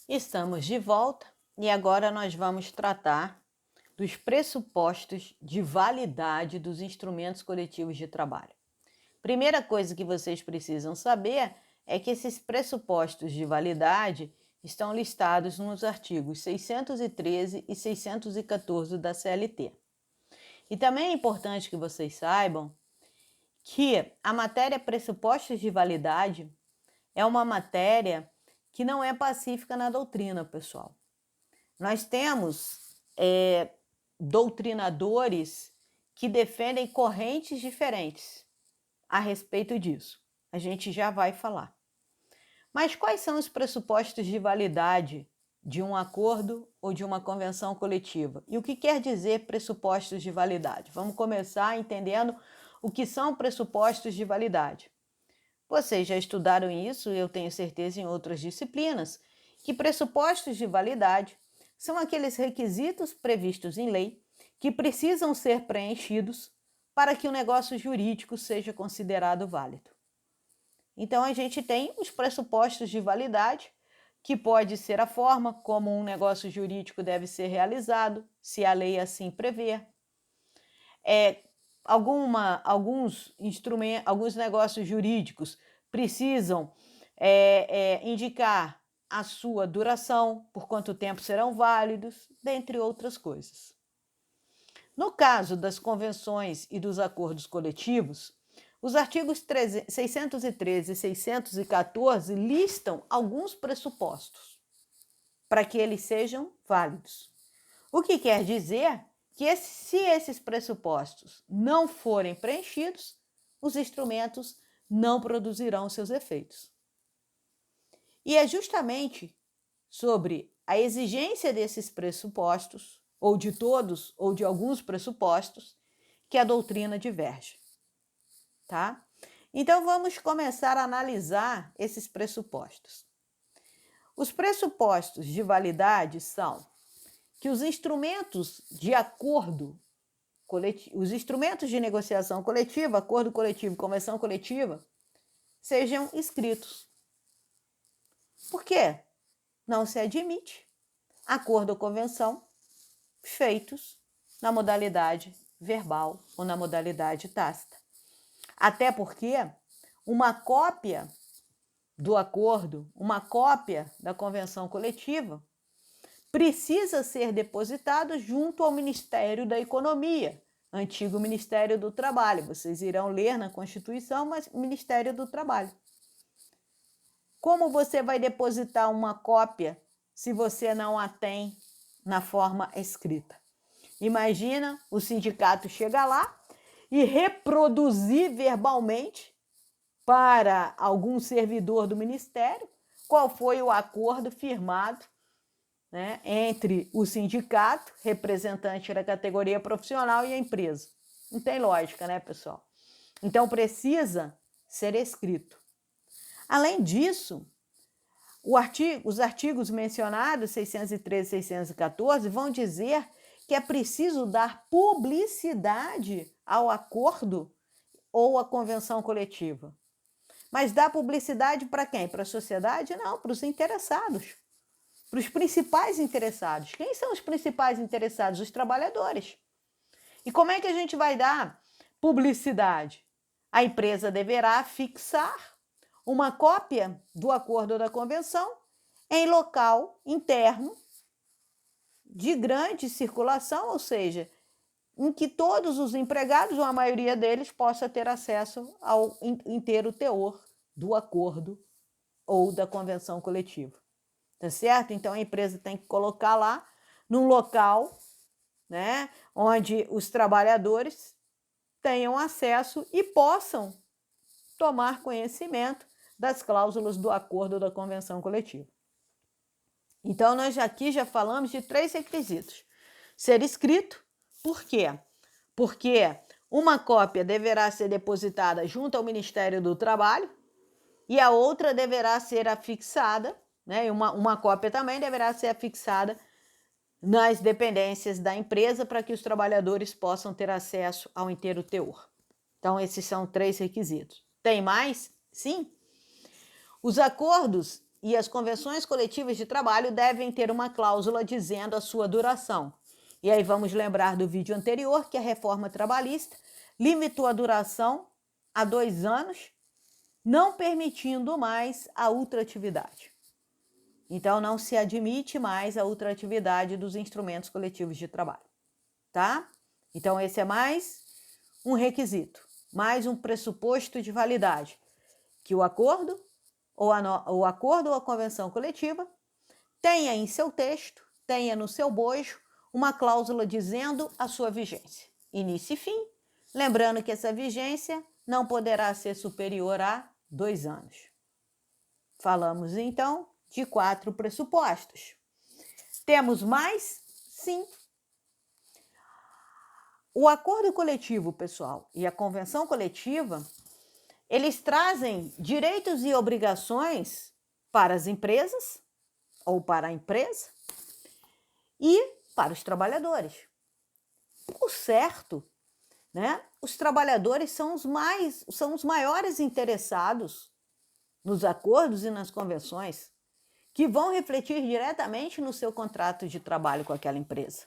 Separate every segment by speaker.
Speaker 1: Estamos de volta e agora nós vamos tratar dos pressupostos de validade dos instrumentos coletivos de trabalho. Primeira coisa que vocês precisam saber é que esses pressupostos de validade estão listados nos artigos 613 e 614 da CLT. E também é importante que vocês saibam que a matéria pressupostos de validade é uma matéria que não é pacífica na doutrina, pessoal. Nós temos doutrinadores que defendem correntes diferentes a respeito disso. A gente já vai falar. Mas quais são os pressupostos de validade de um acordo ou de uma convenção coletiva? E o que quer dizer pressupostos de validade? Vamos começar entendendo o que são pressupostos de validade. Vocês já estudaram isso, eu tenho certeza, em outras disciplinas, que pressupostos de validade são aqueles requisitos previstos em lei que precisam ser preenchidos para que o negócio jurídico seja considerado válido. Então, a gente tem os pressupostos de validade, que pode ser a forma como um negócio jurídico deve ser realizado, se a lei assim prevê. Alguns negócios jurídicos precisam indicar a sua duração, por quanto tempo serão válidos, dentre outras coisas. No caso das convenções e dos acordos coletivos, os artigos 613 e 614 listam alguns pressupostos para que eles sejam válidos. O que quer dizer que se esses pressupostos não forem preenchidos, os instrumentos não produzirão seus efeitos. E é justamente sobre a exigência desses pressupostos, ou de todos, ou de alguns pressupostos, que a doutrina diverge. Tá? Então, vamos começar a analisar esses pressupostos. Os pressupostos de validade são que os instrumentos de acordo coletivo, os instrumentos de negociação coletiva, acordo coletivo, convenção coletiva, sejam escritos. Por quê? Não se admite acordo ou convenção feitos na modalidade verbal ou na modalidade tácita. Até porque uma cópia do acordo, uma cópia da convenção coletiva, precisa ser depositado junto ao Ministério da Economia, antigo Ministério do Trabalho. Vocês irão ler na Constituição, mas Ministério do Trabalho. Como você vai depositar uma cópia se você não a tem na forma escrita? Imagina o sindicato chegar lá e reproduzir verbalmente para algum servidor do Ministério qual foi o acordo firmado, né, entre o sindicato, representante da categoria profissional, e a empresa. Não tem lógica, né, pessoal? Então, precisa ser escrito. Além disso, os artigos mencionados, 613 e 614, vão dizer que é preciso dar publicidade ao acordo ou à convenção coletiva. Mas dar publicidade para quem? Para a sociedade? Não, para os interessados. Para os principais interessados. Quem são os principais interessados? Os trabalhadores. E como é que a gente vai dar publicidade? A empresa deverá fixar uma cópia do acordo ou da convenção em local interno de grande circulação, ou seja, em que todos os empregados, ou a maioria deles, possa ter acesso ao inteiro teor do acordo ou da convenção coletiva. Tá certo? Então, a empresa tem que colocar lá num local, né, onde os trabalhadores tenham acesso e possam tomar conhecimento das cláusulas do acordo ou da convenção coletiva. Então, nós aqui já falamos de 3 requisitos. Ser escrito. Por quê? Porque uma cópia deverá ser depositada junto ao Ministério do Trabalho e a outra deverá ser afixada, né? Uma cópia também deverá ser afixada nas dependências da empresa para que os trabalhadores possam ter acesso ao inteiro teor. Então, esses são 3 requisitos. Tem mais? Sim. Os acordos e as convenções coletivas de trabalho devem ter uma cláusula dizendo a sua duração. E aí vamos lembrar do vídeo anterior que a reforma trabalhista limitou a duração a 2 anos, não permitindo mais a ultratividade. Então, não se admite mais a ultratividade dos instrumentos coletivos de trabalho, tá? Então, esse é mais um requisito, mais um pressuposto de validade, que o acordo ou a convenção coletiva tenha em seu texto, tenha no seu bojo, uma cláusula dizendo a sua vigência, início e fim, lembrando que essa vigência não poderá ser superior a 2 anos. Falamos, então, de 4 pressupostos. Temos mais? Sim. O acordo coletivo, pessoal, e a convenção coletiva, eles trazem direitos e obrigações para as empresas, ou para a empresa, e para os trabalhadores. Por certo, né, os trabalhadores são os maiores interessados nos acordos e nas convenções, que vão refletir diretamente no seu contrato de trabalho com aquela empresa.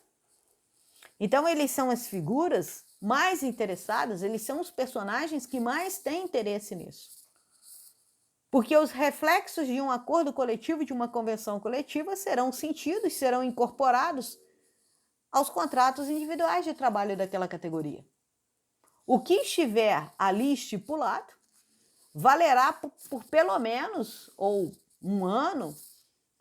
Speaker 1: Então, eles são as figuras mais interessadas, eles são os personagens que mais têm interesse nisso. Porque os reflexos de um acordo coletivo, de uma convenção coletiva, serão sentidos, serão incorporados aos contratos individuais de trabalho daquela categoria. O que estiver ali estipulado valerá por pelo menos, ou 1 ano,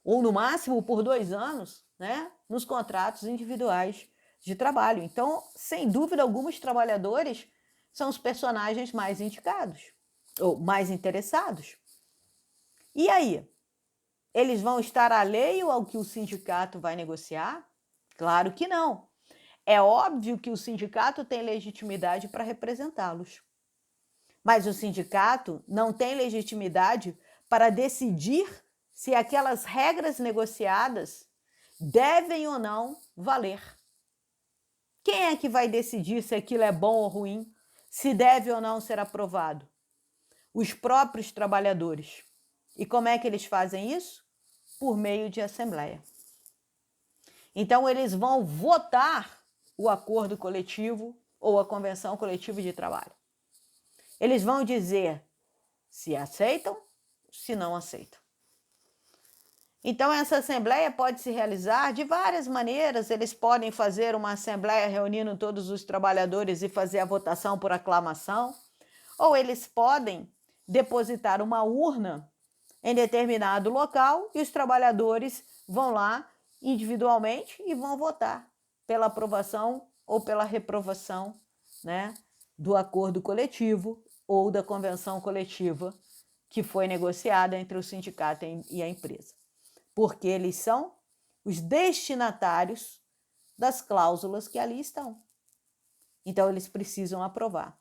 Speaker 1: ou no máximo por 2 anos, né, nos contratos individuais de trabalho. Então, sem dúvida alguma, os trabalhadores são os personagens mais indicados, ou mais interessados. E aí? Eles vão estar alheio ao que o sindicato vai negociar? Claro que não. É óbvio que o sindicato tem legitimidade para representá-los. Mas o sindicato não tem legitimidade para decidir se aquelas regras negociadas devem ou não valer. Quem é que vai decidir se aquilo é bom ou ruim, se deve ou não ser aprovado? Os próprios trabalhadores. E como é que eles fazem isso? Por meio de assembleia. Então, eles vão votar o acordo coletivo ou a convenção coletiva de trabalho. Eles vão dizer se aceitam, se não aceitam. Então, essa assembleia pode se realizar de várias maneiras. Eles podem fazer uma assembleia reunindo todos os trabalhadores e fazer a votação por aclamação, ou eles podem depositar uma urna em determinado local e os trabalhadores vão lá individualmente e vão votar pela aprovação ou pela reprovação, né, do acordo coletivo ou da convenção coletiva que foi negociada entre o sindicato e a empresa. Porque eles são os destinatários das cláusulas que ali estão. Então, eles precisam aprovar.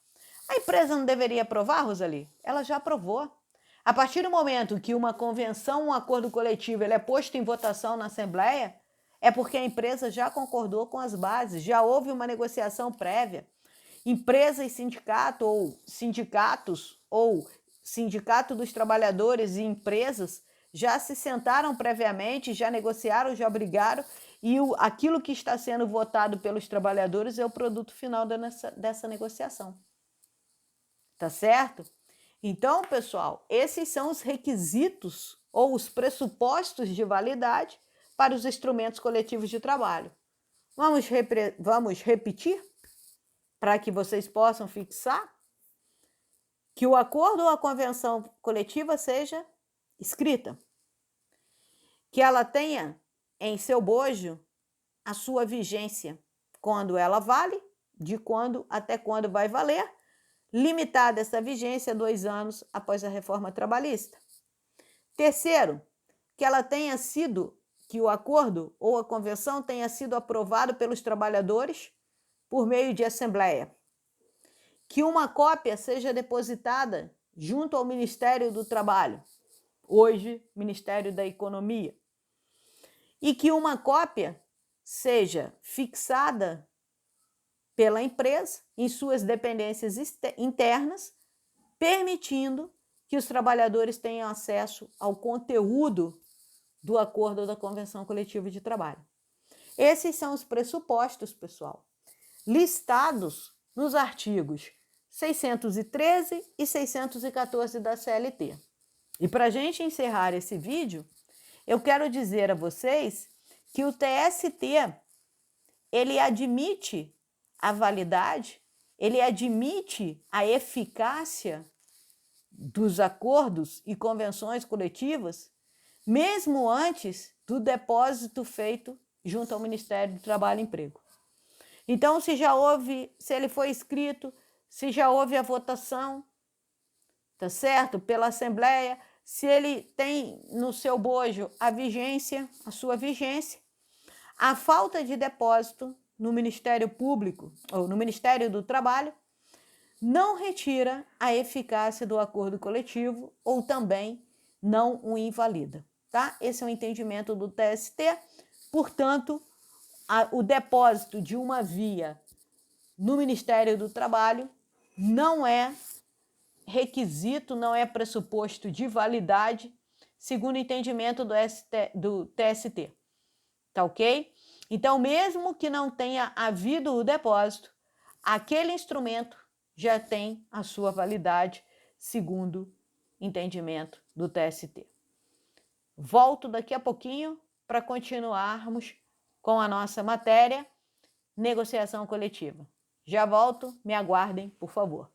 Speaker 1: A empresa não deveria aprovar, Rosali? Ela já aprovou. A partir do momento que uma convenção, um acordo coletivo, ele é posto em votação na Assembleia, é porque a empresa já concordou com as bases, já houve uma negociação prévia. Empresa e sindicato, ou sindicatos, ou sindicato dos trabalhadores e empresas já se sentaram previamente, já negociaram, já brigaram, e aquilo que está sendo votado pelos trabalhadores é o produto final dessa negociação. Tá certo? Então, pessoal, esses são os requisitos ou os pressupostos de validade para os instrumentos coletivos de trabalho. Vamos repetir para que vocês possam fixar que o acordo ou a convenção coletiva seja escrita, que ela tenha em seu bojo a sua vigência, quando ela vale, de quando até quando vai valer, limitada essa vigência a 2 anos após a reforma trabalhista. Terceiro, que o acordo ou a convenção tenha sido aprovado pelos trabalhadores por meio de assembleia. Que uma cópia seja depositada junto ao Ministério do Trabalho, hoje Ministério da Economia. E que uma cópia seja fixada pela empresa em suas dependências internas, permitindo que os trabalhadores tenham acesso ao conteúdo do acordo ou da convenção coletiva de trabalho. Esses são os pressupostos, pessoal, listados nos artigos 613 e 614 da CLT. E para a gente encerrar esse vídeo, eu quero dizer a vocês que o TST, ele admite a validade, ele admite a eficácia dos acordos e convenções coletivas, mesmo antes do depósito feito junto ao Ministério do Trabalho e Emprego. Então, se ele foi escrito, se já houve a votação, tá certo? Pela Assembleia, se ele tem no seu bojo a sua vigência, a falta de depósito no Ministério Público ou no Ministério do Trabalho não retira a eficácia do acordo coletivo ou também não o invalida, tá? Esse é o entendimento do TST. Portanto, o depósito de uma via no Ministério do Trabalho não é requisito, não é pressuposto de validade, segundo o entendimento do TST. Tá ok? Então, mesmo que não tenha havido o depósito, aquele instrumento já tem a sua validade, segundo entendimento do TST. Volto daqui a pouquinho para continuarmos com a nossa matéria, negociação coletiva. Já volto, me aguardem, por favor.